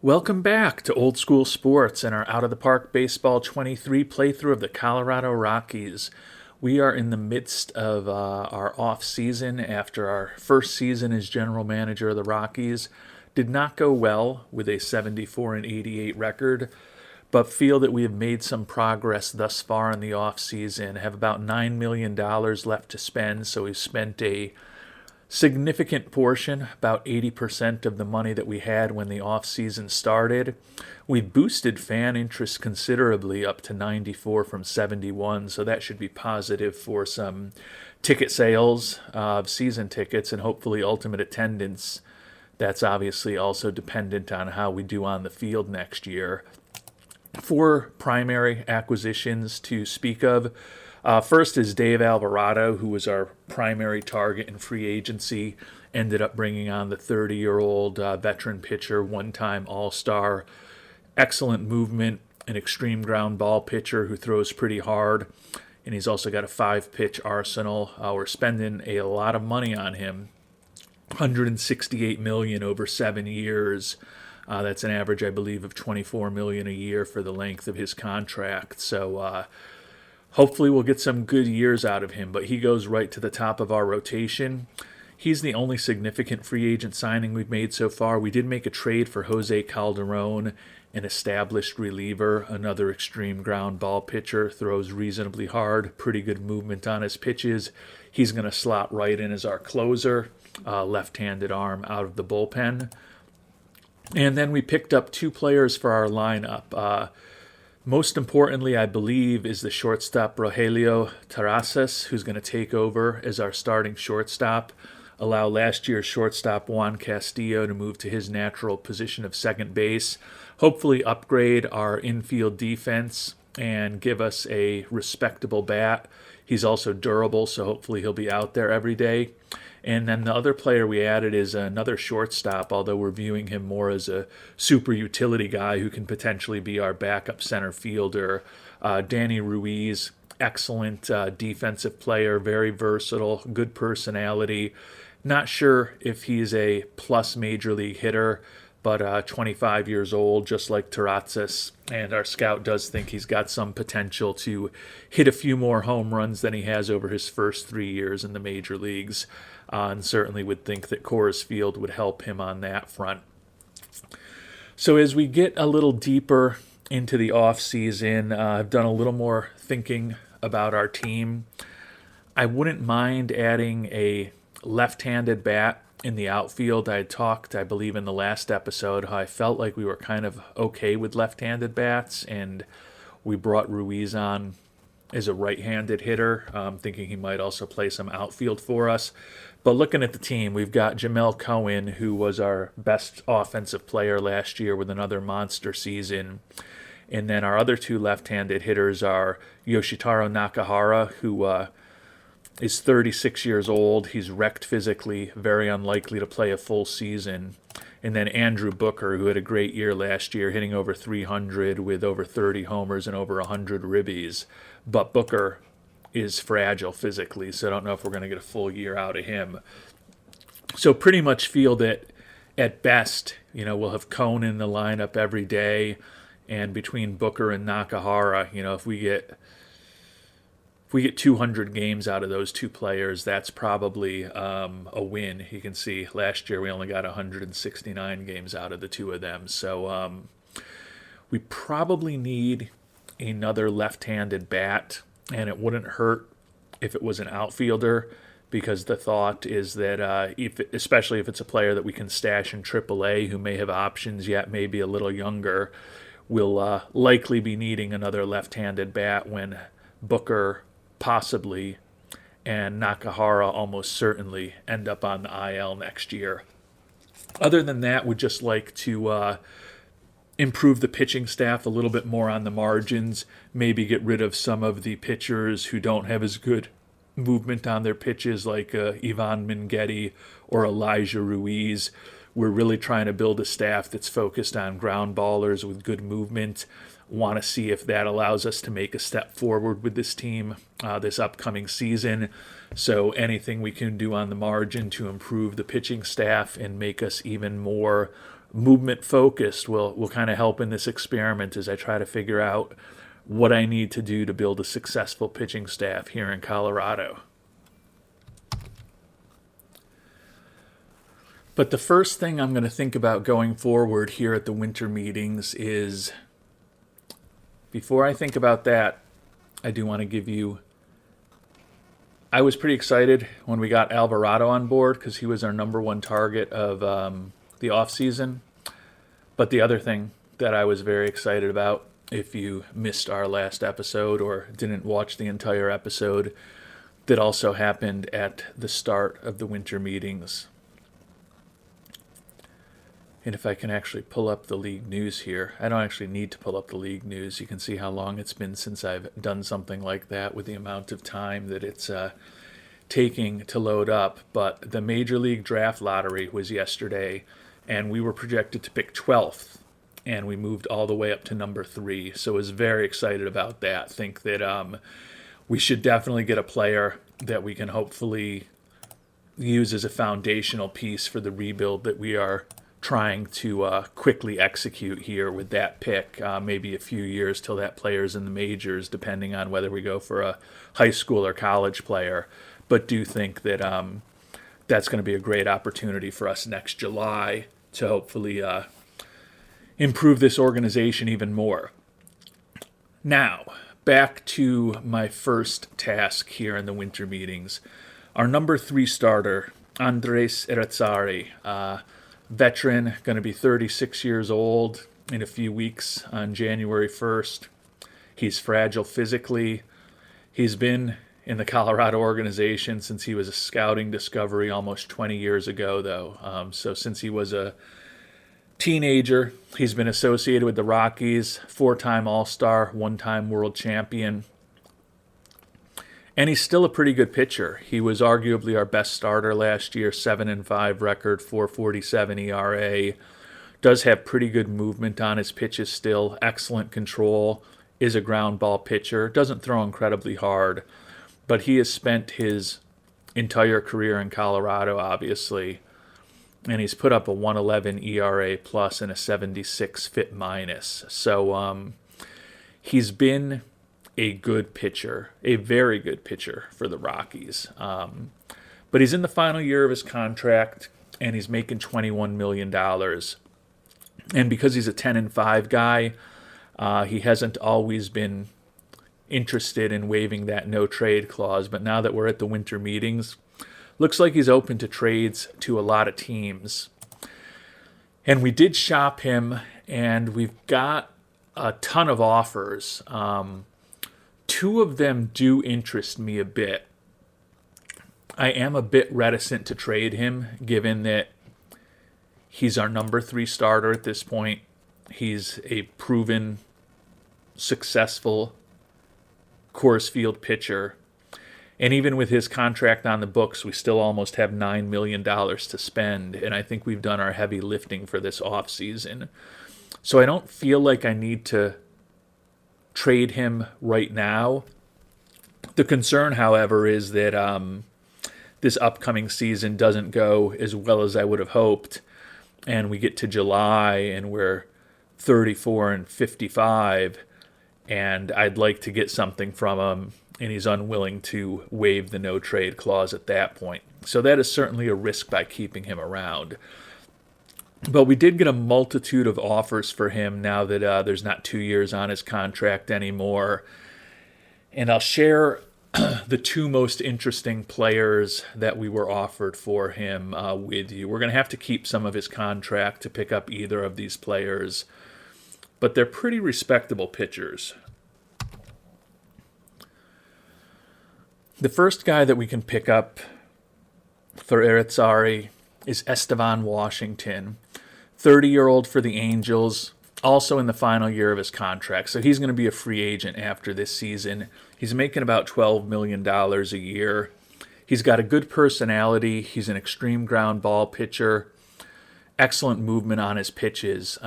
Welcome back to Old School Sports and our Out of the Park Baseball 23 playthrough of the Colorado Rockies. We are in the midst of our off season after our first season as general manager of the Rockies. Did not go well with a 74-88 record, but feel that we have made some progress thus far in the off season. Have about $9 million left to spend, so we've spent a significant portion, about 80% of the money that we had when the off-season started. We boosted fan interest considerably up to 94 from 71, so that should be positive for some ticket sales of season tickets and hopefully ultimate attendance. That's obviously also dependent on how we do on the field next year. 4 primary acquisitions to speak of. First is Dave Alvarado, who was our primary target in free agency. Ended up bringing on the 30-year-old veteran pitcher, one-time All-Star. Excellent movement, an extreme ground ball pitcher who throws pretty hard. And he's also got a 5-pitch arsenal. We're spending a lot of money on him. $168 million over 7 years. That's an average, I believe, of $24 million a year for the length of his contract. So hopefully we'll get some good years out of him, but he goes right to the top of our rotation. He's the only significant free agent signing we've made so far. We did make a trade for Jose Calderon, an established reliever, another extreme ground ball pitcher, throws reasonably hard, pretty good movement on his pitches. He's going to slot right in as our closer, left-handed arm out of the bullpen. And then we picked up 2 players for our lineup. Most importantly, I believe, is the shortstop Rogelio Terrazas, who's going to take over as our starting shortstop, allow last year's shortstop Juan Castillo to move to his natural position of second base, hopefully upgrade our infield defense and give us a respectable bat. He's also durable, so hopefully he'll be out there every day. And then the other player we added is another shortstop, although we're viewing him more as a super utility guy who can potentially be our backup center fielder. Danny Ruiz, excellent defensive player, very versatile, good personality. Not sure if he's a plus major league hitter, but 25 years old, just like Terrazas, and our scout does think he's got some potential to hit a few more home runs than he has over his first 3 years in the major leagues, and certainly would think that Coors Field would help him on that front. So as we get a little deeper into the off-season, I've done a little more thinking about our team. I wouldn't mind adding a left-handed bat in the outfield. I had talked, I believe, in the last episode how I felt like we were kind of okay with left-handed bats, and we brought Ruiz on as a right-handed hitter, thinking he might also play some outfield for us. But looking at the team, we've got Jamel Cohen, who was our best offensive player last year with another monster season. And then our other 2 left-handed hitters are Yoshitaro Nakahara, who is 36 years old. He's wrecked physically, very unlikely to play a full season. And then Andrew Booker, who had a great year last year, hitting over 300 with over 30 homers and over 100 ribbies. But Booker is fragile physically, so I don't know if we're going to get a full year out of him. So pretty much feel that at best, we'll have Cone in the lineup every day. And between Booker and Nakahara, if we get 200 games out of those 2 players, that's probably a win. You can see last year we only got 169 games out of the 2 of them. So we probably need another left-handed bat, and it wouldn't hurt if it was an outfielder, because the thought is that especially if it's a player that we can stash in AAA who may have options yet, maybe a little younger, we'll likely be needing another left-handed bat when Booker possibly and Nakahara almost certainly end up on the IL next year. Other than that, we'd just like to improve the pitching staff a little bit more on the margins, maybe get rid of some of the pitchers who don't have as good movement on their pitches like Ivan Mengetti or Elijah Ruiz. We're really trying to build a staff that's focused on ground ballers with good movement. Want to see if that allows us to make a step forward with this team this upcoming season. So anything we can do on the margin to improve the pitching staff and make us even more movement focused will kind of help in this experiment as I try to figure out what I need to do to build a successful pitching staff here in Colorado. But the first thing I'm going to think about going forward here at the winter meetings is, before I think about that, I do want to give you, I was pretty excited when we got Alvarado on board because he was our number one target of the offseason. But the other thing that I was very excited about, if you missed our last episode or didn't watch the entire episode, that also happened at the start of the winter meetings. And if I can actually pull up the league news here, I don't actually need to pull up the league news. You can see how long it's been since I've done something like that with the amount of time that it's taking to load up. But the Major League Draft Lottery was yesterday, and we were projected to pick 12th, and we moved all the way up to number 3. So I was very excited about that. Think that we should definitely get a player that we can hopefully use as a foundational piece for the rebuild that we are trying to quickly execute here with that pick. Maybe a few years till that player's in the majors, depending on whether we go for a high school or college player. But do think that that's going to be a great opportunity for us next July to hopefully improve this organization even more. Now, back to my first task here in the winter meetings. Our number 3 starter, Andres Irizzary, veteran, going to be 36 years old in a few weeks on January 1st. He's fragile physically. He's been in the Colorado organization since he was a scouting discovery almost 20 years ago, though. So since he was a teenager, he's been associated with the Rockies, 4-time All-Star, 1-time world champion. And he's still a pretty good pitcher. He was arguably our best starter last year, 7-5 record, 4.47 ERA. Does have pretty good movement on his pitches still, excellent control, is a ground ball pitcher, doesn't throw incredibly hard, but he has spent his entire career in Colorado, obviously, and he's put up a 1.11 ERA plus and a 76 FIP minus. So he's been a good pitcher, a very good pitcher for the Rockies. But he's in the final year of his contract, and he's making $21 million. And because he's a 10-5 guy, he hasn't always been interested in waiving that no-trade clause. But now that we're at the winter meetings, looks like he's open to trades to a lot of teams. And we did shop him, and we've got a ton of offers. 2 of them do interest me a bit. I am a bit reticent to trade him, given that he's our number 3 starter at this point. He's a proven, successful Coors Field pitcher. And even with his contract on the books, we still almost have $9 million to spend. And I think we've done our heavy lifting for this offseason. So I don't feel like I need to trade him right now. The concern, however, is that this upcoming season doesn't go as well as I would have hoped, and we get to July and we're 34-55, and I'd like to get something from him, and he's unwilling to waive the no-trade clause at that point. So that is certainly a risk by keeping him around. But we did get a multitude of offers for him now that there's not 2 years on his contract anymore. And I'll share the 2 most interesting players that we were offered for him with you. We're going to have to keep some of his contract to pick up either of these players, but they're pretty respectable pitchers. The first guy that we can pick up for Irizzary is Estevan Washington, 30-year-old for the Angels, also in the final year of his contract. So he's going to be a free agent after this season. He's making about $12 million a year. He's got a good personality. He's an extreme ground ball pitcher, excellent movement on his pitches.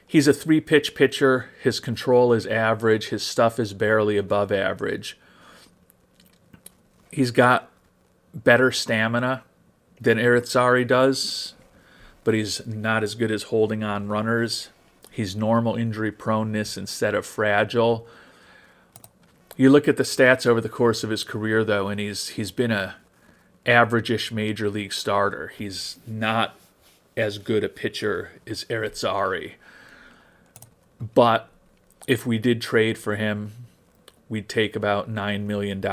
He's a 3-pitch pitcher. His control is average. His stuff is barely above average. He's got better stamina than Irizzary does, but he's not as good as holding on runners. He's normal injury proneness instead of fragile. You look at the stats over the course of his career, though, and he's been a average-ish major league starter. He's not as good a pitcher as Irizzary. But if we did trade for him, we'd take about $9 million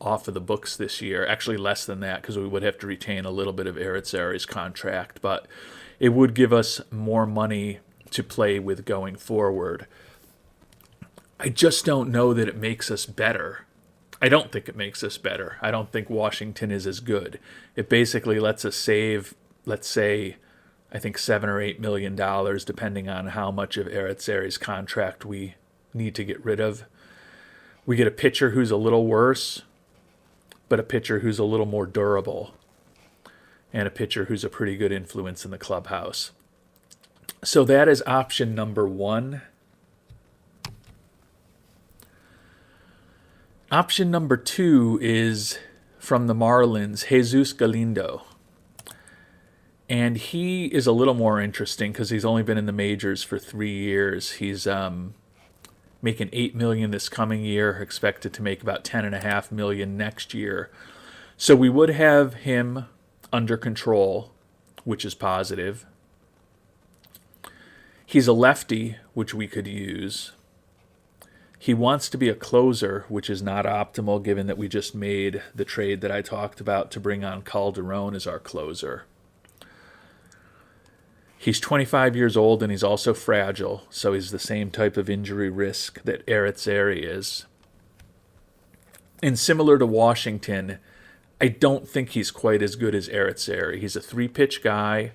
off of the books this year. Actually, less than that, because we would have to retain a little bit of Irizzary's contract. But it would give us more money to play with going forward. I just don't know that it makes us better. I don't think it makes us better. I don't think Washington is as good. It basically lets us save, let's say, I think $7 or $8 million, depending on how much of Irizzary's contract we need to get rid of. We get a pitcher who's a little worse, but a pitcher who's a little more durable, and a pitcher who's a pretty good influence in the clubhouse. So that is option number one. Option number two is from the Marlins, Jesus Galindo. And he is a little more interesting because he's only been in the majors for 3 years. He's making $8 million this coming year, expected to make about $10.5 million next year. So we would have him under control, which is positive. He's a lefty, which we could use. He wants to be a closer, which is not optimal given that we just made the trade that I talked about to bring on Calderon as our closer. He's 25 years old and he's also fragile, so he's the same type of injury risk that Irizzary is. And similar to Washington, I don't think he's quite as good as Irizzary. He's a 3-pitch guy.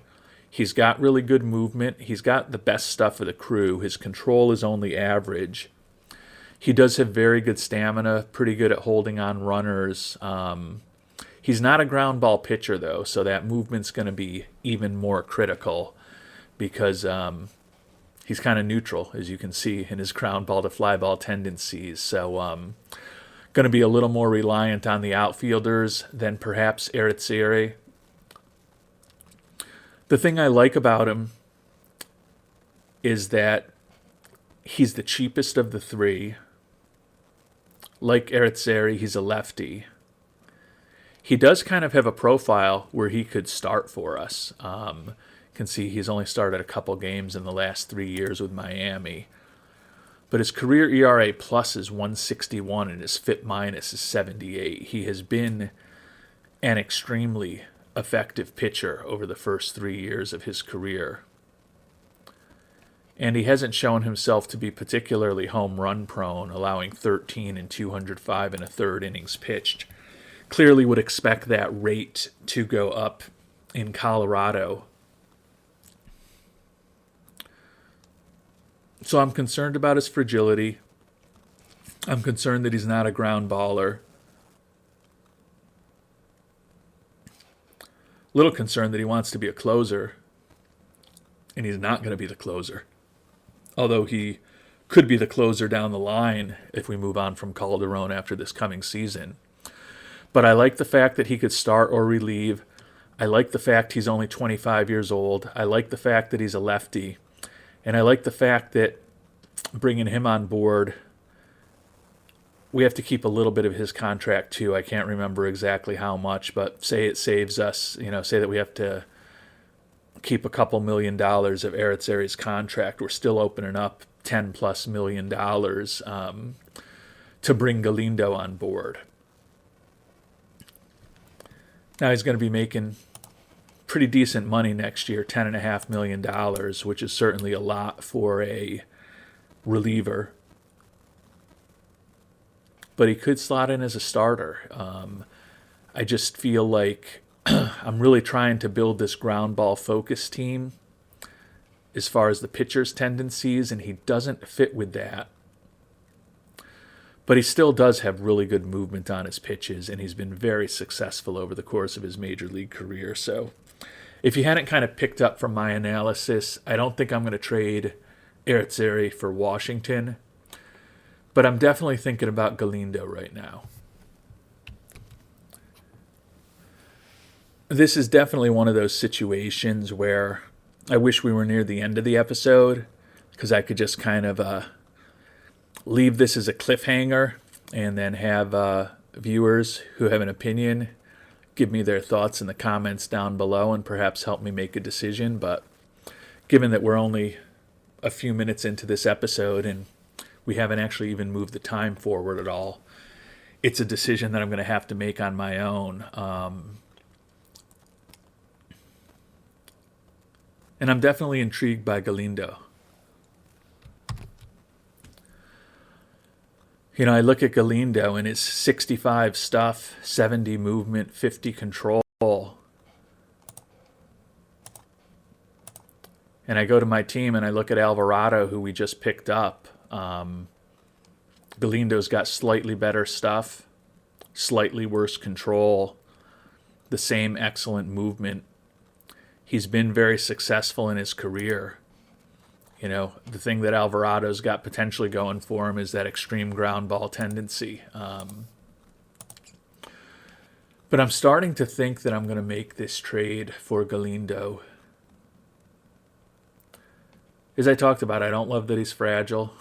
He's got really good movement. He's got the best stuff of the crew. His control is only average. He does have very good stamina, pretty good at holding on runners. He's not a ground ball pitcher, though, so that movement's going to be even more critical because he's kind of neutral, as you can see, in his ground ball to fly ball tendencies. So going to be a little more reliant on the outfielders than perhaps Irizzary. The thing I like about him is that he's the cheapest of the three. Like Irizzary, he's a lefty. He does kind of have a profile where he could start for us. You can see he's only started a couple games in the last 3 years with Miami. But his career ERA plus is 161 and his FIP minus is 78. He has been an extremely effective pitcher over the first 3 years of his career. And he hasn't shown himself to be particularly home run prone, allowing 13 and 205 and a third innings pitched. Clearly would expect that rate to go up in Colorado. So I'm concerned about his fragility. I'm concerned that he's not a ground baller. Little concerned that he wants to be a closer, and he's not going to be the closer. Although he could be the closer down the line if we move on from Calderon after this coming season. But I like the fact that he could start or relieve. I like the fact he's only 25 years old. I like the fact that he's a lefty. And I like the fact that bringing him on board, we have to keep a little bit of his contract too. I can't remember exactly how much, but say it saves us, say that we have to keep a couple $1 million of Irizzary's contract. We're still opening up $10+ million to bring Galindo on board. Now he's going to be making pretty decent money next year, $10.5 million, which is certainly a lot for a reliever. But he could slot in as a starter. I just feel like I'm really trying to build this ground ball focus team as far as the pitcher's tendencies, and he doesn't fit with that. But he still does have really good movement on his pitches, and he's been very successful over the course of his major league career. So if you hadn't kind of picked up from my analysis, I don't think I'm going to trade Irizzary for Washington, but I'm definitely thinking about Galindo right now. this is definitely one of those situations where I wish we were near the end of the episode because I could just kind of leave this as a cliffhanger and then have viewers who have an opinion give me their thoughts in the comments down below and perhaps help me make a decision. But given that we're only a few minutes into this episode and we haven't actually even moved the time forward at all, it's a decision that I'm going to have to make on my own. And I'm definitely intrigued by Galindo. I look at Galindo and it's 65 stuff, 70 movement, 50 control. And I go to my team and I look at Alvarado, who we just picked up. Galindo's got slightly better stuff, slightly worse control, the same excellent movement. He's been very successful in his career. The thing that Alvarado's got potentially going for him is that extreme ground ball tendency. But I'm starting to think that I'm going to make this trade for Galindo. As I talked about, I don't love that he's fragile.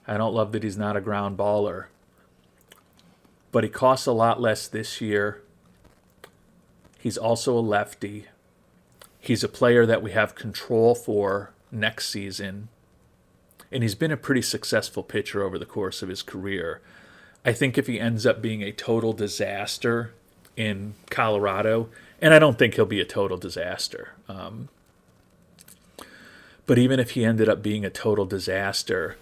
I don't love that he's not a ground baller. But he costs a lot less this year. He's also a lefty. He's a player that we have control for next season. And he's been a pretty successful pitcher over the course of his career. I think if he ends up being a total disaster in Colorado, and I don't think he'll be a total disaster, but even if he ended up being a total disaster,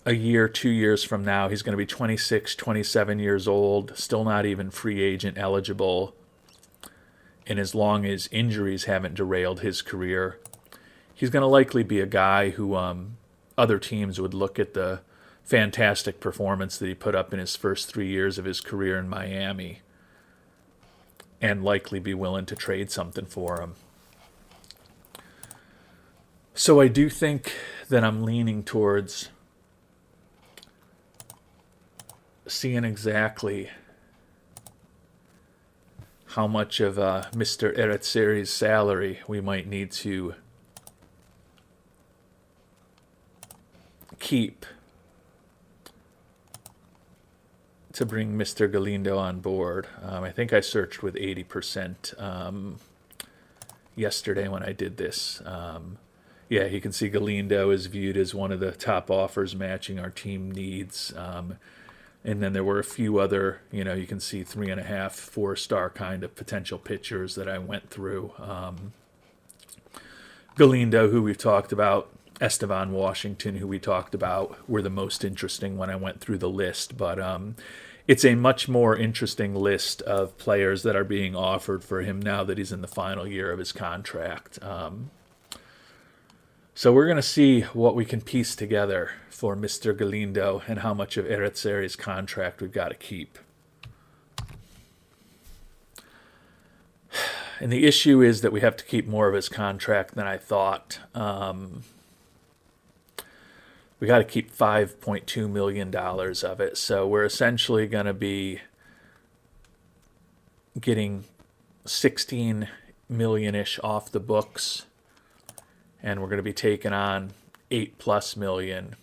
a year, 2 years from now, he's going to be 26, 27 years old, still not even free agent eligible. And as long as injuries haven't derailed his career, he's going to likely be a guy who other teams would look at the fantastic performance that he put up in his first 3 years of his career in Miami and likely be willing to trade something for him. So I do think that I'm leaning towards seeing exactly how much of Mr. Irizzary's salary we might need to keep to bring Mr. Galindo on board. I think I searched with 80% yesterday when I did this. Yeah, you can see Galindo is viewed as one of the top offers matching our team needs. And then there were a few other, you can see 3.5, 4-star kind of potential pitchers that I went through. Galindo, who we've talked about, Estevan Washington, who we talked about, were the most interesting when I went through the list. But it's a much more interesting list of players that are being offered for him now that he's in the final year of his contract. So we're going to see what we can piece together for Mr. Galindo and how much of Irizzary's contract we've got to keep. And the issue is that we have to keep more of his contract than I thought. We got to keep $5.2 million of it. So we're essentially going to be getting 16 million-ish off the books. And we're going to be taking on 8+ million.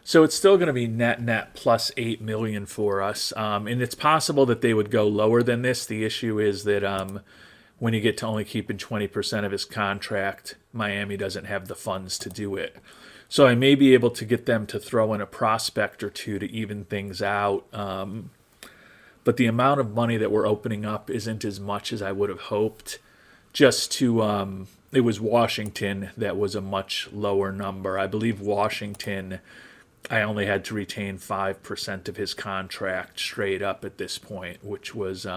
So it's still going to be net plus 8 million for us. And it's possible that they would go lower than this. The issue is that when you get to only keeping 20% of his contract, Miami doesn't have the funds to do it. So I may be able to get them to throw in a prospect or two to even things out. But the amount of money that we're opening up isn't as much as I would have hoped. Just to... it was Washington that was a much lower number. I believe Washington, I only had to retain 5% of his contract straight up at this point, which was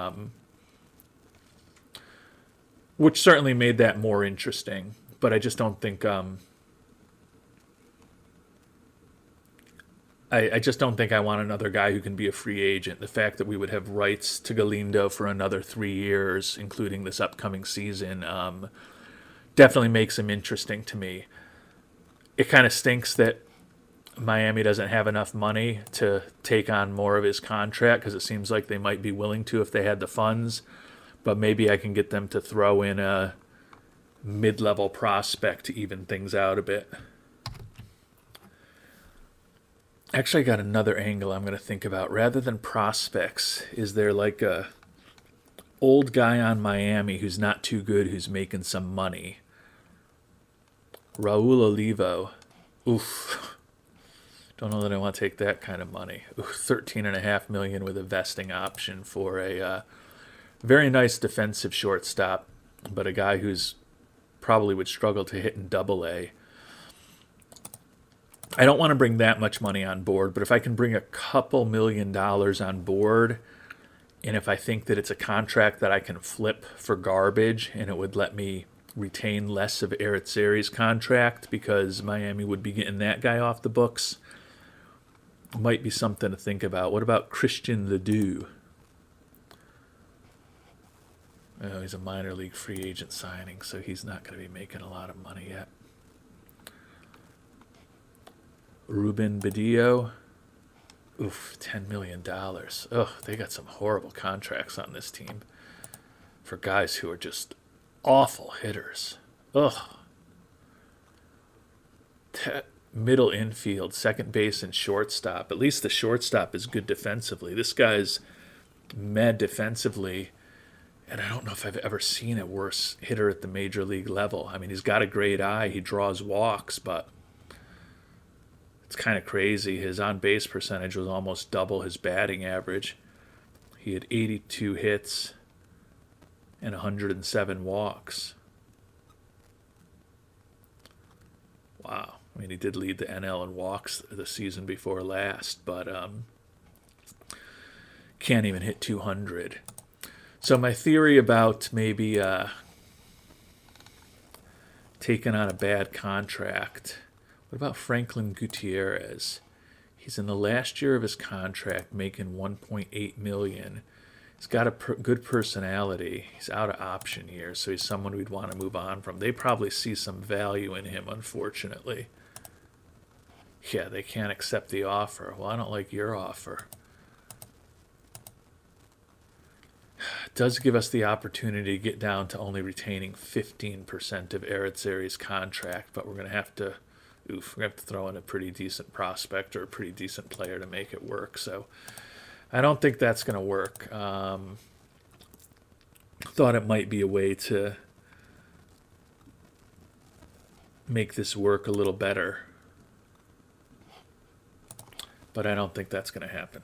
which certainly made that more interesting. But I just don't think I just don't think I want another guy who can be a free agent. The fact that we would have rights to Galindo for another 3 years, including this upcoming season, definitely makes him interesting to me. It kind of stinks that Miami doesn't have enough money to take on more of his contract because it seems like they might be willing to if they had the funds. But maybe I can get them to throw in a mid-level prospect to even things out a bit. Actually, I got another angle I'm going to think about. Rather than prospects, is there like a old guy on Miami who's not too good who's making some money? Raul Olivo. Oof. Don't know that I want to take that kind of money. Oof, $13.5 million with a vesting option for a very nice defensive shortstop, but a guy who's probably would struggle to hit in Double A. I don't want to bring that much money on board, but if I can bring a couple $1,000,000 on board, and if I think that it's a contract that I can flip for garbage and it would let me retain less of Irizzary's contract because Miami would be getting that guy off the books, might be something to think about. What about Christian Ledoux? Oh, he's a minor league free agent signing, so he's not going to be making a lot of money yet. Ruben Badillo. Oof, $10 million. Ugh, they got some horrible contracts on this team for guys who are just awful hitters. Ugh. Middle infield, second base, and shortstop. At least the shortstop is good defensively. This guy's mad defensively, and I don't know if I've ever seen a worse hitter at the major league level. I mean, he's got a great eye. He draws walks, but it's kind of crazy. His on-base percentage was almost double his batting average. He had 82 hits and 107 walks. Wow. I mean, he did lead the NL in walks the season before last, but can't even hit 200. So my theory about maybe taking on a bad contract. What about Franklin Gutierrez? He's in the last year of his contract, making $1.8 million. He's got a good personality. He's out of option years, so he's someone we'd want to move on from. They probably see some value in him, unfortunately. Yeah, they can't accept the offer. Well, I don't like your offer. It does give us the opportunity to get down to only retaining 15% of Irizzary's contract, but we're going to have to throw in a pretty decent prospect or a pretty decent player to make it work. So I don't think that's going to work. Thought it might be a way to make this work a little better, but I don't think that's going to happen.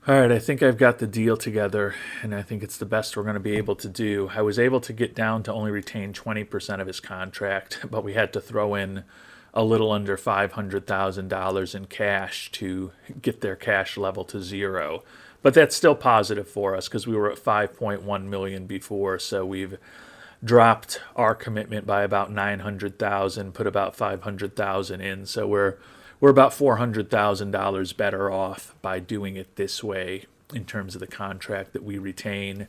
All right, I think I've got the deal together, and I think it's the best we're going to be able to do. I was able to get down to only retain 20% of his contract, but we had to throw in a little under $500,000 in cash to get their cash level to zero. But that's still positive for us because we were at $5.1 million before, so we've dropped our commitment by about $900,000, put about $500,000 in, so we're about $400,000 better off by doing it this way in terms of the contract that we retain.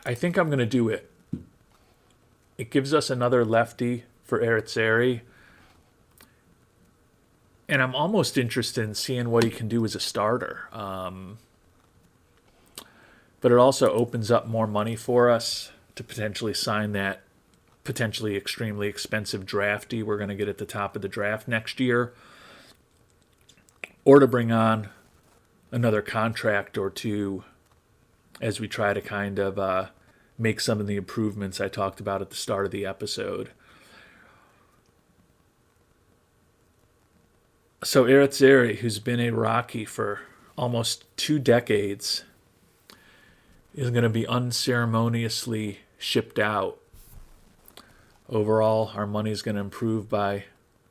I think I'm going to do it. It gives us another lefty for Irizzary, and I'm almost interested in seeing what he can do as a starter. But it also opens up more money for us to potentially sign that potentially extremely expensive draftee we're going to get at the top of the draft next year, or to bring on another contract or two as we try to kind of make some of the improvements I talked about at the start of the episode. So Irizzary, who's been a Rocky for almost 2 decades, is going to be unceremoniously shipped out. Overall, our money is going to improve by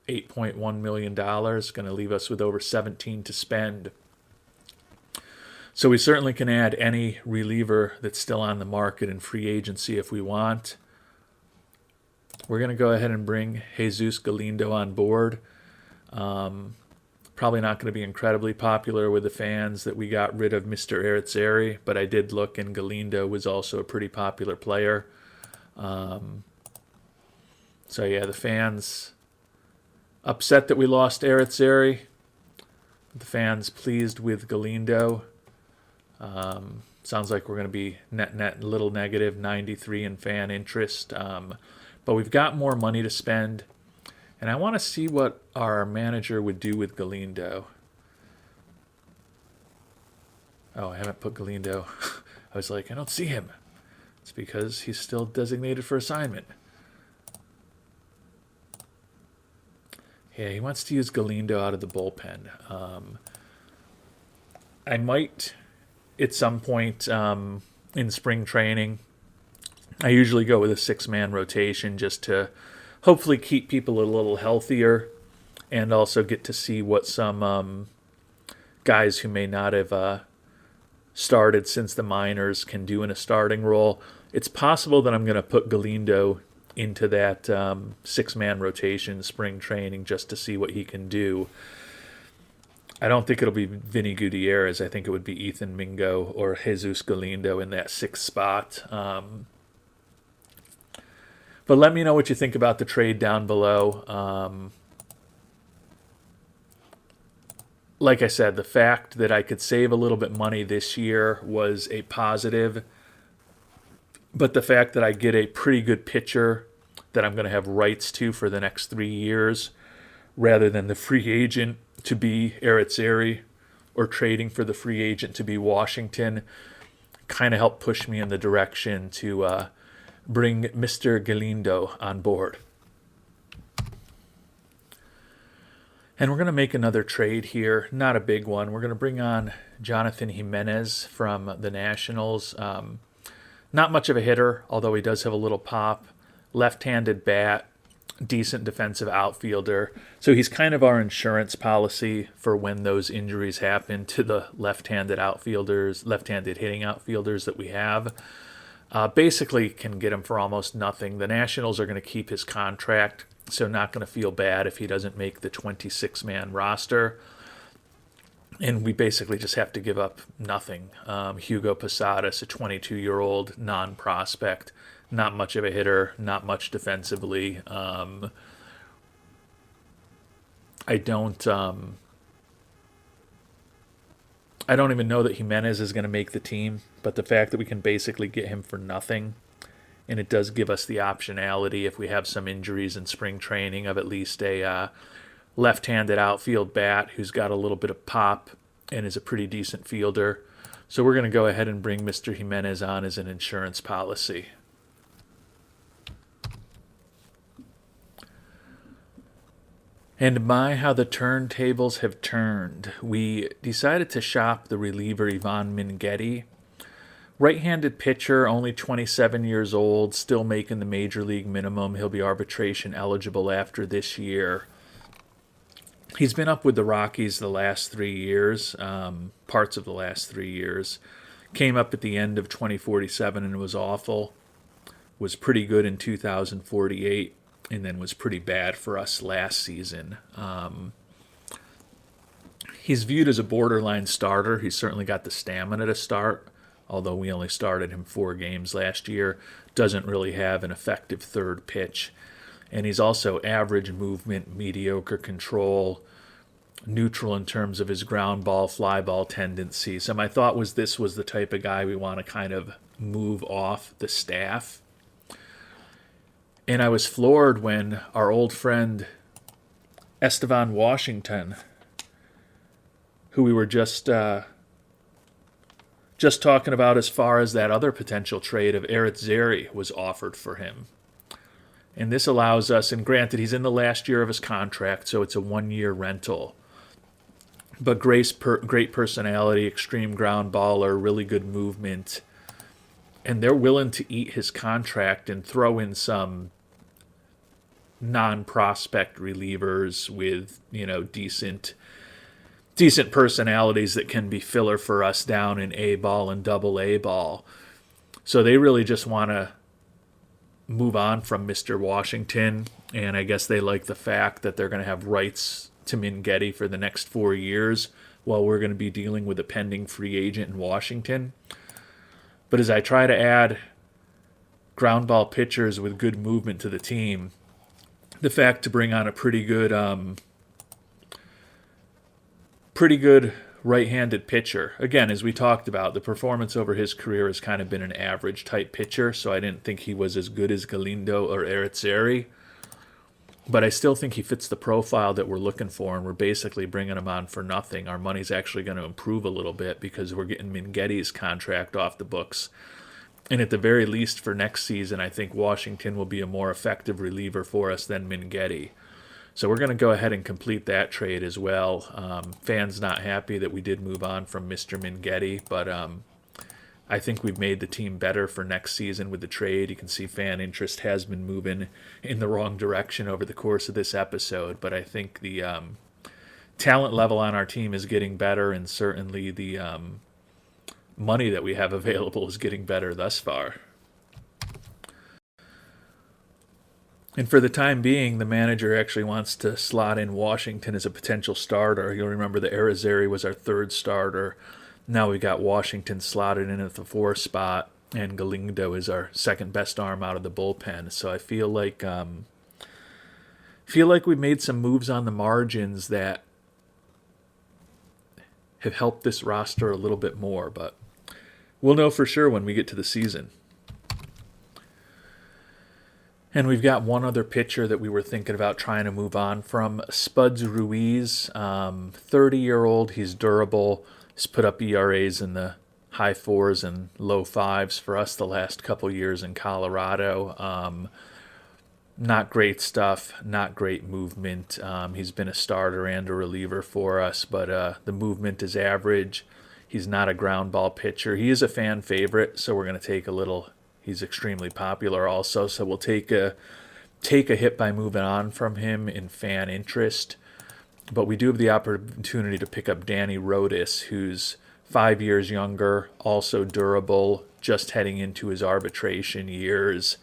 $8.1 million, going to leave us with over 17 to spend. So we certainly can add any reliever that's still on the market in free agency if we want. We're going to go ahead and bring Jesus Galindo on board. Probably not going to be incredibly popular with the fans that we got rid of Mr. Irizzary, but I did look, and Galindo was also a pretty popular player. So yeah, the fans upset that we lost Irizzary. The fans pleased with Galindo. Sounds like we're going to be net little negative 93 in fan interest. But we've got more money to spend. And I want to see what our manager would do with Galindo. Oh, I haven't put Galindo. I was like, I don't see him. It's because he's still designated for assignment. Yeah, he wants to use Galindo out of the bullpen. I might, at some point in spring training, I usually go with a 6-man rotation just to hopefully keep people a little healthier and also get to see what some guys who may not have started since the minors can do in a starting role. It's possible that I'm going to put Galindo into that 6-man rotation spring training just to see what he can do. I don't think it'll be Vinny Gutierrez. I think it would be Ethan Mingo or Jesus Galindo in that 6th spot. But let me know what you think about the trade down below. Like I said, the fact that I could save a little bit money this year was a positive. But the fact that I get a pretty good pitcher that I'm going to have rights to for the next 3 years, rather than the free agent to be Irizzary or trading for the free agent to be Washington, kind of helped push me in the direction to bring Mr. Galindo on board. And we're going to make another trade here, not a big one. We're going to bring on Jonathan Jimenez from the Nationals. Not much of a hitter, although he does have a little pop. Left-handed bat, decent defensive outfielder. So he's kind of our insurance policy for when those injuries happen to the left-handed outfielders, left-handed hitting outfielders that we have. Basically can get him for almost nothing. The Nationals are going to keep his contract, so not going to feel bad if he doesn't make the 26-man roster. And we basically just have to give up nothing. Hugo Posadas, a 22-year-old non-prospect, not much of a hitter, not much defensively. I don't even know that Jimenez is going to make the team, but the fact that we can basically get him for nothing, and it does give us the optionality if we have some injuries in spring training of at least a left-handed outfield bat who's got a little bit of pop and is a pretty decent fielder. So we're going to go ahead and bring Mr. Jimenez on as an insurance policy. And my, how the turntables have turned. We decided to shop the reliever Ivan Mingetti. Right-handed pitcher, only 27 years old, still making the major league minimum. He'll be arbitration eligible after this year. He's been up with the Rockies the last 3 years, parts of the last 3 years. Came up at the end of 2047 and was awful. Was pretty good in 2048. And then was pretty bad for us last season. He's viewed as a borderline starter. He's certainly got the stamina to start, although we only started him 4 games last year. Doesn't really have an effective third pitch. And he's also average movement, mediocre control, neutral in terms of his ground ball, fly ball tendency. So my thought was this was the type of guy we want to kind of move off the staff. And I was floored when our old friend Estevan Washington, who we were just talking about as far as that other potential trade of Irizzary, was offered for him. And this allows us, and granted he's in the last year of his contract, so it's a 1-year rental. But great personality, extreme ground baller, really good movement. And they're willing to eat his contract and throw in some non-prospect relievers with, decent personalities that can be filler for us down in A ball and double A ball. So they really just want to move on from Mr. Washington, and I guess they like the fact that they're going to have rights to Mingetti for the next 4 years while we're going to be dealing with a pending free agent in Washington. But as I try to add ground ball pitchers with good movement to the team, the fact to bring on a pretty good right-handed pitcher. Again, as we talked about, the performance over his career has kind of been an average type pitcher, so I didn't think he was as good as Galindo or Irizzary. But I still think he fits the profile that we're looking for, and we're basically bringing him on for nothing. Our money's actually going to improve a little bit because we're getting Minghetti's contract off the books. And at the very least for next season, I think Washington will be a more effective reliever for us than Minghetti. So we're going to go ahead and complete that trade as well. Fans not happy that we did move on from Mr. Minghetti, but I think we've made the team better for next season with the trade. You can see fan interest has been moving in the wrong direction over the course of this episode, but I think the talent level on our team is getting better, and certainly the money that we have available is getting better thus far. And for the time being, the manager actually wants to slot in Washington as a potential starter. You'll remember that Irizzary was our third starter. Now we got Washington slotted in at the 4 spot, and Galindo is our second best arm out of the bullpen. So I feel like we've made some moves on the margins that have helped this roster a little bit more, but we'll know for sure when we get to the season. And we've got one other pitcher that we were thinking about trying to move on from, Spuds Ruiz, 30-year-old. He's durable. He's put up ERAs in the high 4s and low 5s for us the last couple years in Colorado. Not great stuff, not great movement. He's been a starter and a reliever for us, but the movement is average. He's not a ground ball pitcher. He is a fan favorite, so we're going to take a little. He's extremely popular also, so we'll take a hit by moving on from him in fan interest. But we do have the opportunity to pick up Danny Rodas, who's 5 years younger, also durable, just heading into his arbitration years,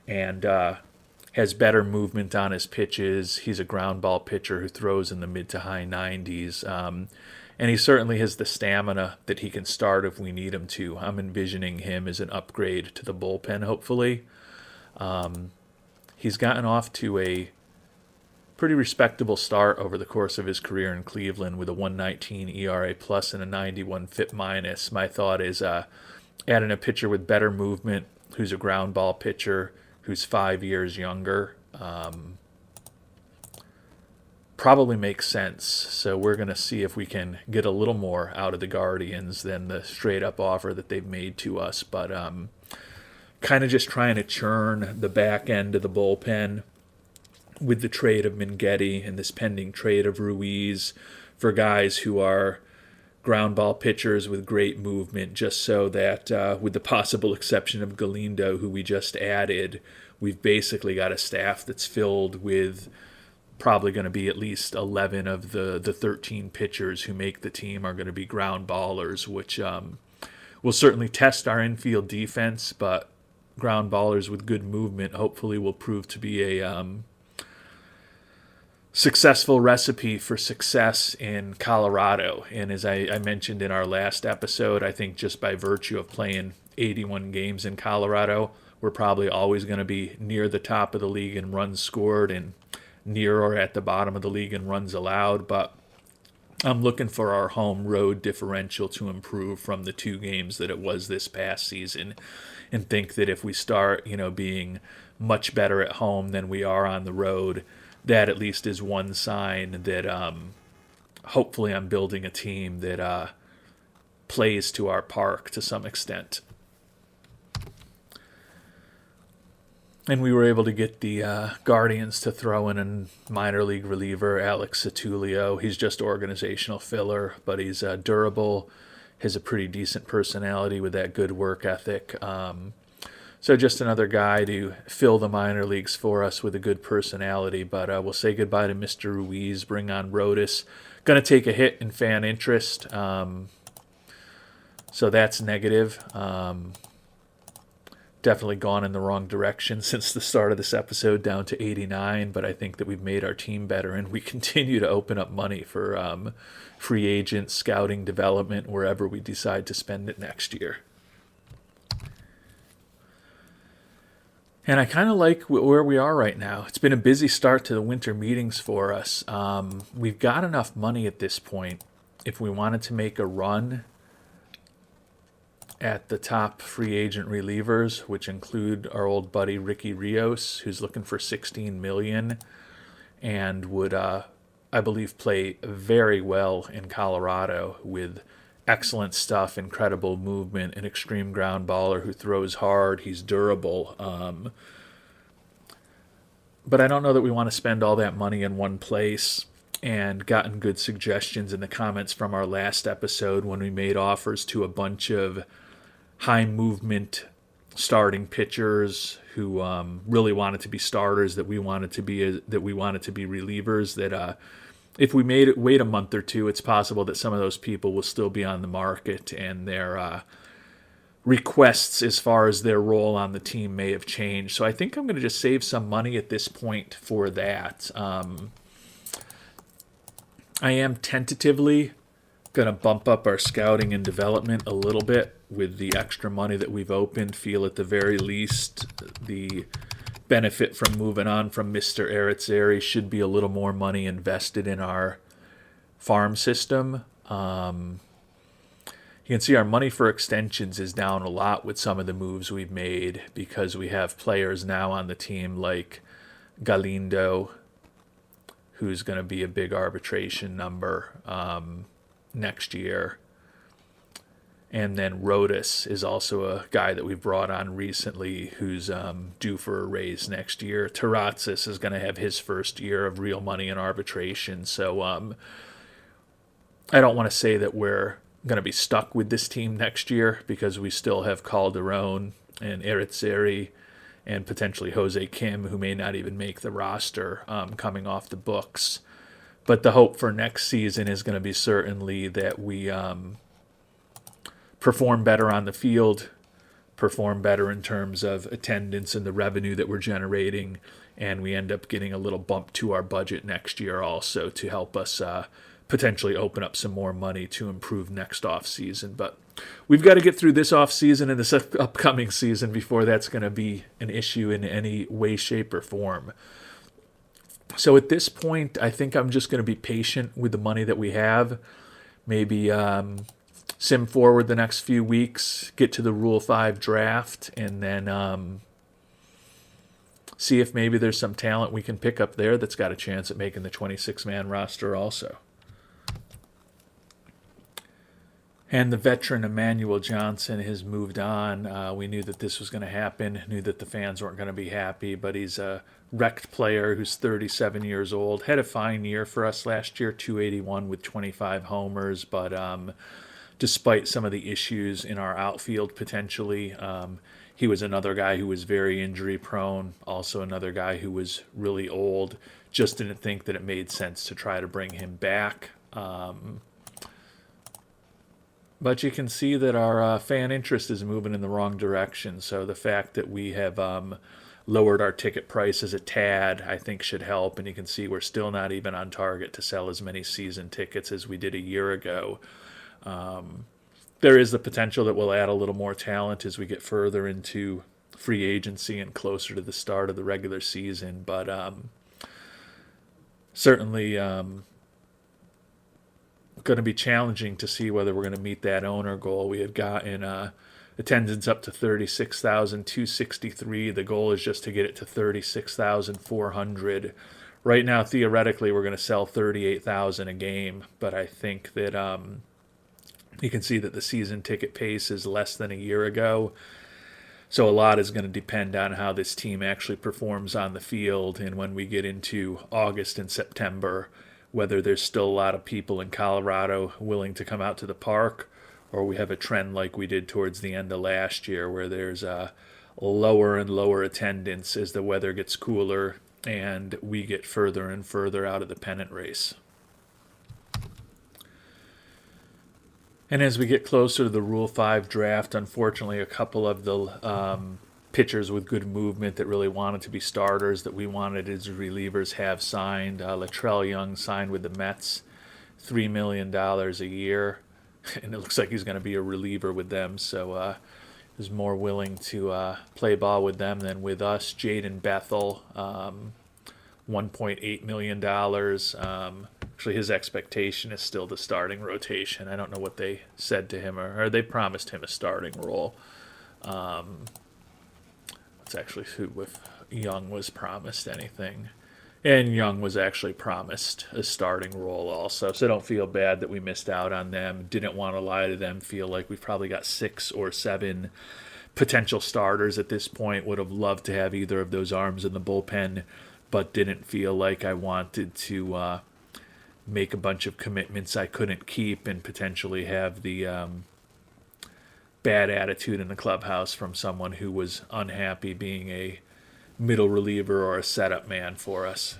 and has better movement on his pitches. He's a ground ball pitcher who throws in the mid to high 90s. And he certainly has the stamina that he can start if we need him to. I'm envisioning him as an upgrade to the bullpen, hopefully. He's gotten off to a pretty respectable start over the course of his career in Cleveland with a 119 ERA plus and a 91 FIP minus. My thought is adding a pitcher with better movement, who's a ground ball pitcher, who's 5 years younger, probably makes sense. So we're going to see if we can get a little more out of the Guardians than the straight up offer that they've made to us. But kind of just trying to churn the back end of the bullpen with the trade of Minghetti and this pending trade of Ruiz for guys who are ground ball pitchers with great movement, just so that with the possible exception of Galindo, who we just added, we've basically got a staff that's filled with probably going to be at least 11 of the 13 pitchers who make the team are going to be ground ballers, which will certainly test our infield defense, but ground ballers with good movement hopefully will prove to be a successful recipe for success in Colorado. And as I mentioned in our last episode, I think just by virtue of playing 81 games in Colorado, we're probably always going to be near the top of the league in runs scored and near or at the bottom of the league in runs allowed. But I'm looking for our home road differential to improve from the 2 games that it was this past season, and think that if we start, being much better at home than we are on the road, that at least is one sign that hopefully I'm building a team that plays to our park to some extent. And we were able to get the Guardians to throw in a minor league reliever, Alex Satulio. He's just organizational filler, but he's durable, has a pretty decent personality with that good work ethic. So just another guy to fill the minor leagues for us with a good personality. But we'll say goodbye to Mr. Ruiz, bring on Rodas. Going to take a hit in fan interest. So that's negative. Definitely gone in the wrong direction since the start of this episode, down to 89. But I think that we've made our team better, and we continue to open up money for free agent scouting development wherever we decide to spend it next year. And I kind of like where we are right now. It's been a busy start to the winter meetings for us. We've got enough money at this point if we wanted to make a run at the top free agent relievers, which include our old buddy Ricky Rios, who's looking for 16 million and would, I believe, play very well in Colorado with excellent stuff, incredible movement, an extreme ground baller who throws hard. He's durable. But I don't know that we want to spend all that money in one place, and gotten good suggestions in the comments from our last episode when we made offers to a bunch of high movement starting pitchers who really wanted to be starters, that we wanted to be relievers. That if we wait a month or two, it's possible that some of those people will still be on the market, and their requests as far as their role on the team may have changed. So I think I'm going to just save some money at this point for that. I am tentatively going to bump up our scouting and development a little bit with the extra money that we've opened. Feel at the very least the benefit from moving on from Mr. Irizzary should be a little more money invested in our farm system. You can see our money for extensions is down a lot with some of the moves we've made because we have players now on the team like Galindo, who's going to be a big arbitration number next year. And then Rodas is also a guy that we've brought on recently who's due for a raise next year. Taratsis is going to have his first year of real money in arbitration. So I don't want to say that we're going to be stuck with this team next year because we still have Calderon and Irizzary and potentially Jose Kim, who may not even make the roster coming off the books. But the hope for next season is going to be certainly that we perform better on the field, perform better in terms of attendance and the revenue that we're generating, and we end up getting a little bump to our budget next year also to help us potentially open up some more money to improve next offseason. But we've got to get through this offseason and this upcoming season before that's going to be an issue in any way, shape, or form. So at this point, I think I'm just going to be patient with the money that we have. Maybe sim forward the next few weeks, get to the Rule 5 draft, and then see if maybe there's some talent we can pick up there that's got a chance at making the 26-man roster also. And the veteran Emmanuel Johnson has moved on. We knew that this was going to happen, knew that the fans weren't going to be happy, but he's a wrecked player who's 37 years old. Had a fine year for us last year, 281 with 25 homers, but despite some of the issues in our outfield potentially, he was another guy who was very injury prone, also another guy who was really old. Just didn't think that it made sense to try to bring him back. But you can see that our fan interest is moving in the wrong direction. So the fact that we have lowered our ticket prices a tad, I think should help. And you can see we're still not even on target to sell as many season tickets as we did a year ago. There is the potential that we'll add a little more talent as we get further into free agency and closer to the start of the regular season. But certainly going to be challenging to see whether we're going to meet that owner goal. We had gotten attendance up to 36,263. The goal is just to get it to 36,400. Right now, theoretically, we're going to sell 38,000 a game, but I think that you can see that the season ticket pace is less than a year ago. So a lot is going to depend on how this team actually performs on the field, and when we get into August and September, whether there's still a lot of people in Colorado willing to come out to the park, or we have a trend like we did towards the end of last year where there's a lower and lower attendance as the weather gets cooler and we get further and further out of the pennant race. And as we get closer to the Rule 5 draft, unfortunately, a couple of the pitchers with good movement that really wanted to be starters that we wanted as relievers have signed. Latrell Young signed with the Mets, $3 million a year, and it looks like he's going to be a reliever with them. So is more willing to play ball with them than with us. Jaden Bethel, $1.8 million. Actually, his expectation is still the starting rotation. I don't know what they said to him, or they promised him a starting role. It's actually who, if Young was promised anything. And Young was actually promised a starting role also. So don't feel bad that we missed out on them. Didn't want to lie to them. Feel like we've probably got 6 or 7 potential starters at this point. Would have loved to have either of those arms in the bullpen, but didn't feel like I wanted to make a bunch of commitments I couldn't keep and potentially have the bad attitude in the clubhouse from someone who was unhappy being a middle reliever or a setup man for us.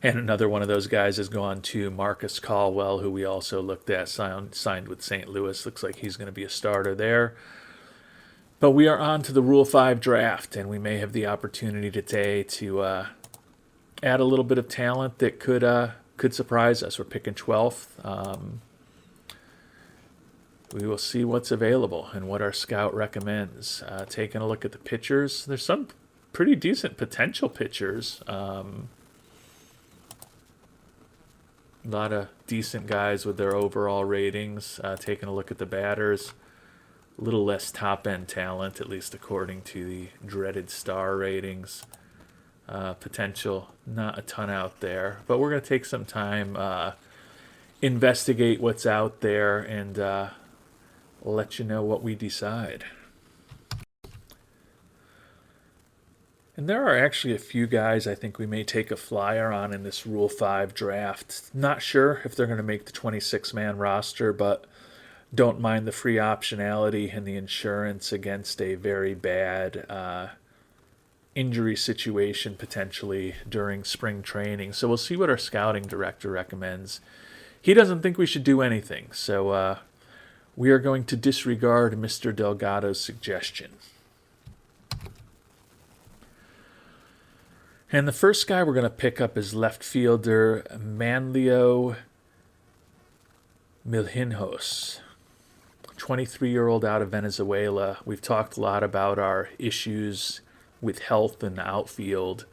And another one of those guys has gone to Marcus Caldwell, who we also looked at, signed with St. Louis. Looks like he's going to be a starter there. But we are on to the Rule 5 draft, and we may have the opportunity today to add a little bit of talent that could surprise us. We're picking 12th. We will see what's available and what our scout recommends. Taking a look at the pitchers, there's some pretty decent potential pitchers. A lot of decent guys with their overall ratings. Taking a look at the batters, a little less top-end talent, at least according to the dreaded star ratings. Potential, not a ton out there. But we're going to take some time, investigate what's out there, and let you know what we decide. And there are actually a few guys I think we may take a flyer on in this Rule 5 draft. Not sure if they're going to make the 26-man roster, but don't mind the free optionality and the insurance against a very bad injury situation potentially during spring training. So we'll see what our scouting director recommends. He doesn't think we should do anything, so we are going to disregard Mr. Delgado's suggestion. And the first guy we're going to pick up is left fielder Manlio Milhinhos, 23-year-old out of Venezuela. We've talked a lot about our issues with health in the outfield.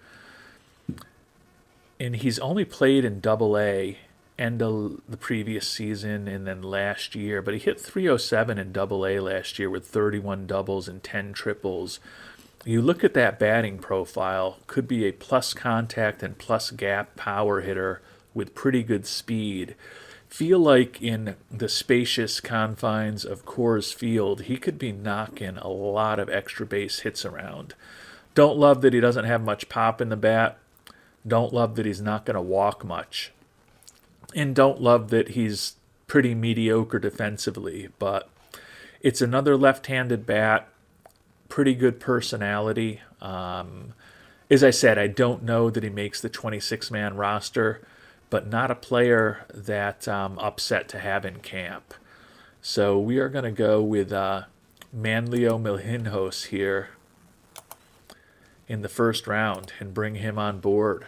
And he's only played in Double-A end of the previous season and then last year, but he hit .307 in Double-A last year with 31 doubles and 10 triples. You look at that batting profile, could be a plus contact and plus gap power hitter with pretty good speed. Feel like in the spacious confines of Coors Field, he could be knocking a lot of extra base hits around. Don't love that he doesn't have much pop in the bat. Don't love that he's not going to walk much. And don't love that he's pretty mediocre defensively, but it's another left-handed bat, pretty good personality. As I said, I don't know that he makes the 26-man roster, but not a player that I'm upset to have in camp. So we are going to go with Manlio Milhinhos here in the first round and bring him on board.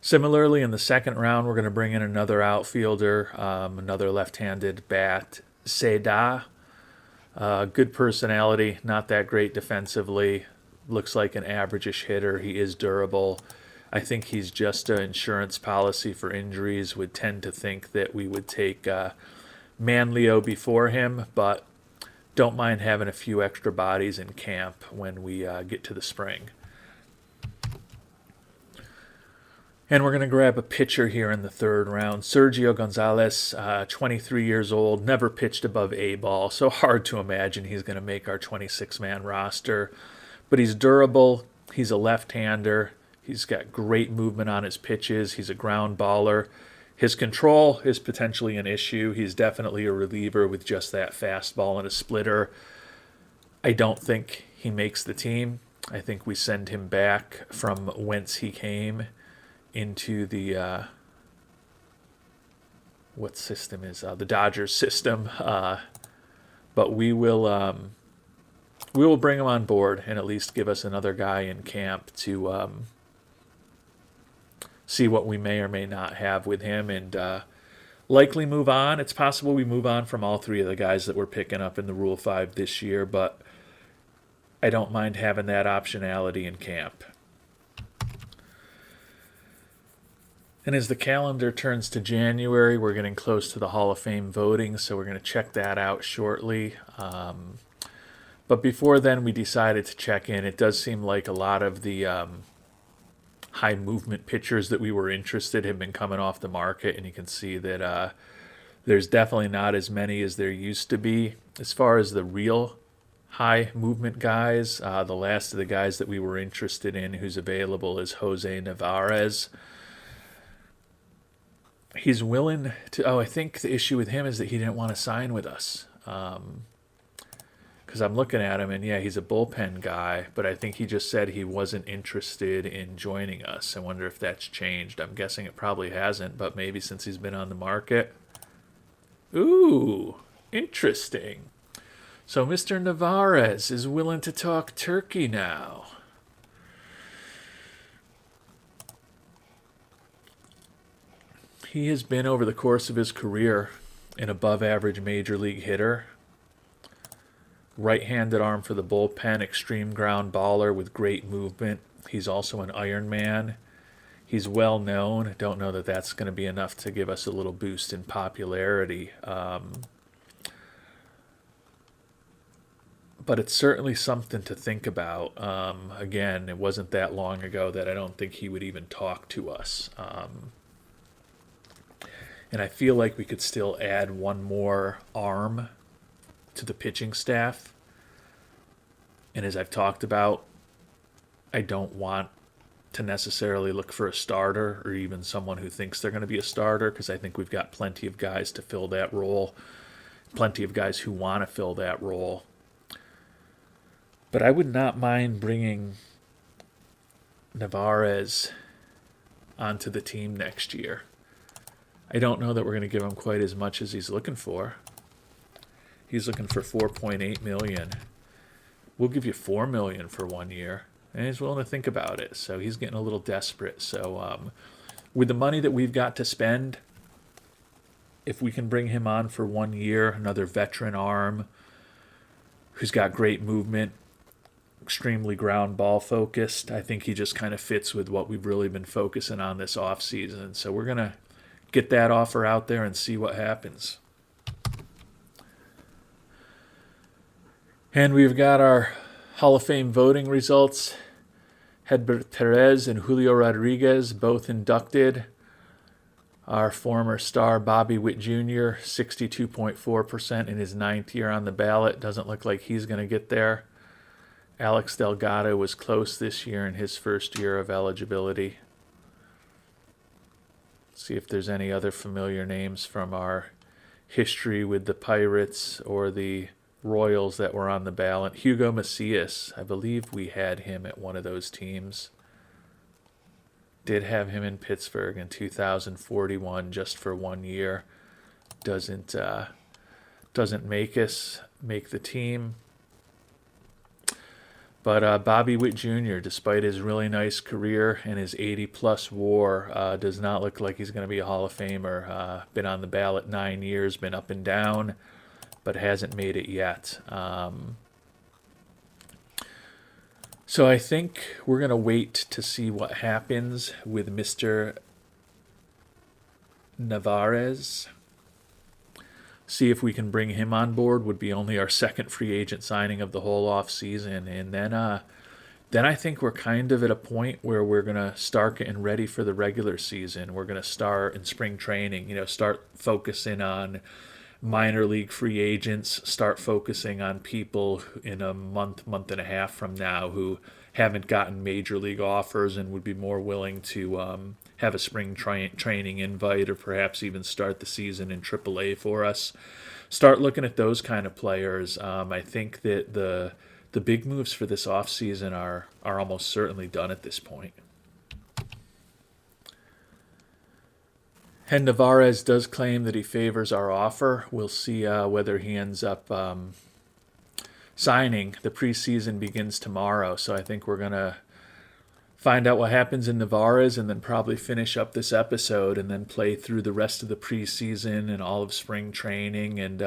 Similarly, in the second round, we're going to bring in another outfielder, another left-handed bat, Seda. Good personality, not that great defensively. Looks like an average-ish hitter. He is durable. I think he's just an insurance policy for injuries. Would tend to think that we would take Manlio before him, but don't mind having a few extra bodies in camp when we get to the spring. And we're going to grab a pitcher here in the third round. Sergio Gonzalez, 23 years old, never pitched above A ball, so hard to imagine he's going to make our 26-man roster. But he's durable, he's a left-hander, he's got great movement on his pitches, he's a ground baller. His control is potentially an issue. He's definitely a reliever with just that fastball and a splitter. I don't think he makes the team. I think we send him back from whence he came into the what system is the Dodgers system, but we will bring him on board and at least give us another guy in camp to see what we may or may not have with him, and likely move on. It's possible we move on from all three of the guys that we're picking up in the Rule 5 this year, but I don't mind having that optionality in camp. And as the calendar turns to January, we're getting close to the Hall of Fame voting, so we're going to check that out shortly. But before then, we decided to check in. It does seem like a lot of the high movement pitchers that we were interested in have been coming off the market, and you can see that there's definitely not as many as there used to be. As far as the real high movement guys, the last of the guys that we were interested in who's available is Jose Nevarez. He's willing to. I think the issue with him is that he didn't want to sign with us. Because I'm looking at him, and yeah, he's a bullpen guy, but I think he just said he wasn't interested in joining us. I wonder if that's changed. I'm guessing it probably hasn't, but maybe since he's been on the market. Ooh, interesting. So Mr. Nevarez is willing to talk turkey now. He has been, over the course of his career, an above-average major league hitter. Right-handed arm for the bullpen, extreme ground baller with great movement. He's also an Iron Man. He's well known. Don't know that that's going to be enough to give us a little boost in popularity. But it's certainly something to think about. Again, it wasn't that long ago that I don't think he would even talk to us. And I feel like we could still add one more arm to the pitching staff. And as I've talked about, I don't want to necessarily look for a starter or even someone who thinks they're going to be a starter, because I think we've got plenty of guys to fill that role, plenty of guys who want to fill that role. But I would not mind bringing Nevarez onto the team next year. I don't know that we're going to give him quite as much as he's looking for. He's looking for $4.8 million. We'll give you $4 million for 1 year, and he's willing to think about it. So he's getting a little desperate. So with the money that we've got to spend, if we can bring him on for 1 year, another veteran arm who's got great movement, extremely ground ball focused, I think he just kind of fits with what we've really been focusing on this offseason. So we're going to get that offer out there and see what happens. And we've got our Hall of Fame voting results. Hedbert Perez and Julio Rodriguez both inducted. Our former star Bobby Witt Jr., 62.4% in his 9th year on the ballot. Doesn't look like he's going to get there. Alex Delgado was close this year in his first year of eligibility. See if there's any other familiar names from our history with the Pirates or the Royals that were on the ballot. Hugo Macias, I believe we had him at one of those teams. Did have him in Pittsburgh in 2041 just for 1 year. Doesn't make the team. But Bobby Witt Jr., despite his really nice career and his 80-plus WAR, does not look like he's going to be a Hall of Famer. Been on the ballot 9 years, been up and down, but hasn't made it yet. So I think we're going to wait to see what happens with Mr. Nevarez. See if we can bring him on board. Would be only our second free agent signing of the whole off season, and then I think we're kind of at a point where we're gonna start getting ready for the regular season. We're gonna start in spring training. Start focusing on minor league free agents. Start focusing on people in a month and a half from now who haven't gotten major league offers and would be more willing to have a spring training invite, or perhaps even start the season in AAA for us. Start looking at those kind of players. I think that the big moves for this offseason are almost certainly done at this point. And Nevarez does claim that he favors our offer. We'll see whether he ends up signing. The preseason begins tomorrow, so I think we're going to find out what happens in Navarez, and then probably finish up this episode and then play through the rest of the preseason and all of spring training and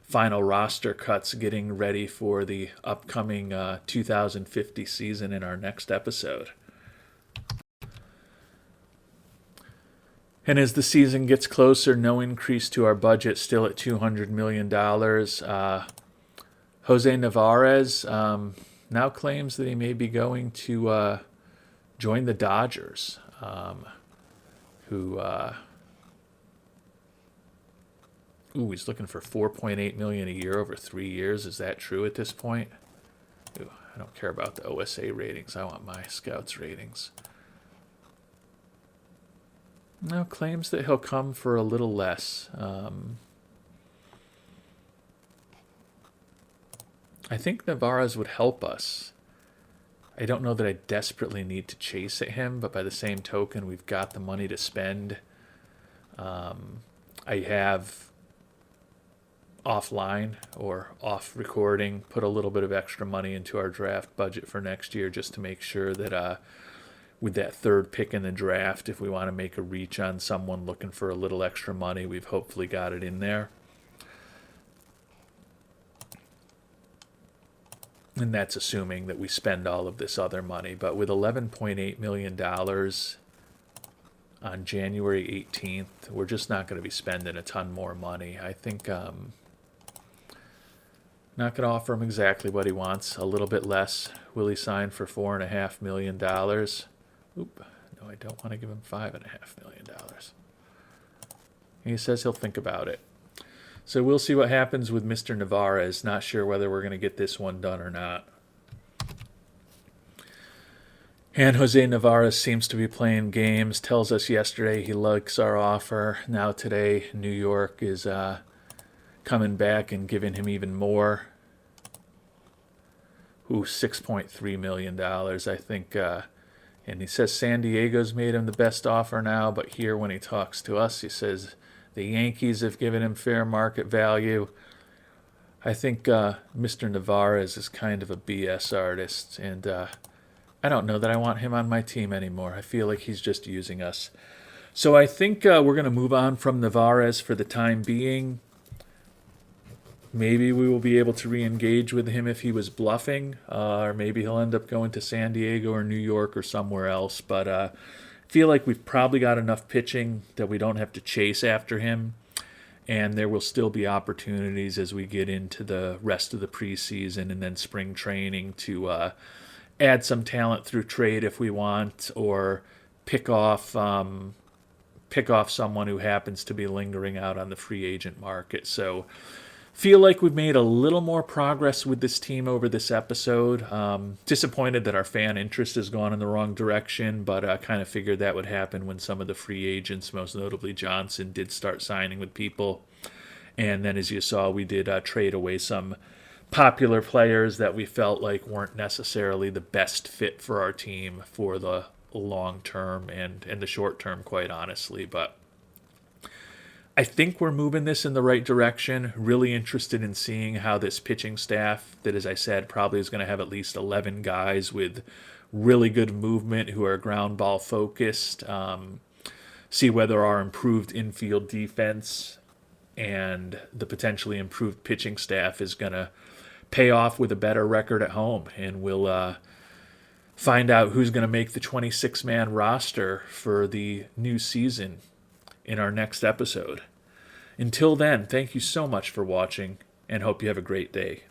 final roster cuts, getting ready for the upcoming 2050 season in our next episode. And as the season gets closer, no increase to our budget, still at $200 million. Jose Navarez now claims that he may be going to join the Dodgers, he's looking for $4.8 million a year over 3 years. Is that true at this point? I don't care about the OSA ratings. I want my scouts ratings. Now claims that he'll come for a little less. I think Navarez would help us. I don't know that I desperately need to chase at him, but by the same token, we've got the money to spend. I have offline or off recording put a little bit of extra money into our draft budget for next year just to make sure that with that third pick in the draft, if we want to make a reach on someone looking for a little extra money, we've hopefully got it in there. And that's assuming that we spend all of this other money. But with $11.8 million on January 18th, we're just not going to be spending a ton more money. I think not going to offer him exactly what he wants. A little bit less. Will he sign for $4.5 million? Oop. No, I don't want to give him $5.5 million. He says he'll think about it. So we'll see what happens with Mr. Navarez. Not sure whether we're going to get this one done or not. And Jose Navarez seems to be playing games. Tells us yesterday he likes our offer. Now today, New York is coming back and giving him even more. $6.3 million, I think. And he says San Diego's made him the best offer now. But here, when he talks to us, he says the Yankees have given him fair market value. I think Mr. Navarez is kind of a BS artist, and I don't know that I want him on my team anymore. I feel like he's just using us. So I think we're going to move on from Navarez for the time being. Maybe we will be able to re-engage with him if he was bluffing, or maybe he'll end up going to San Diego or New York or somewhere else. But I feel like we've probably got enough pitching that we don't have to chase after him. And there will still be opportunities as we get into the rest of the preseason and then spring training to add some talent through trade if we want, or pick off someone who happens to be lingering out on the free agent market. So feel like we've made a little more progress with this team over this episode. Disappointed that our fan interest has gone in the wrong direction, but I kind of figured that would happen when some of the free agents, most notably Johnson, did start signing with people. And then, as you saw, we did trade away some popular players that we felt like weren't necessarily the best fit for our team for the long term and the short term, quite honestly. But I think we're moving this in the right direction. Really interested in seeing how this pitching staff, that, as I said, probably is going to have at least 11 guys with really good movement who are ground ball focused. See whether our improved infield defense and the potentially improved pitching staff is going to pay off with a better record at home. And we'll find out who's going to make the 26-man roster for the new season in our next episode. Until then, thank you so much for watching, and hope you have a great day.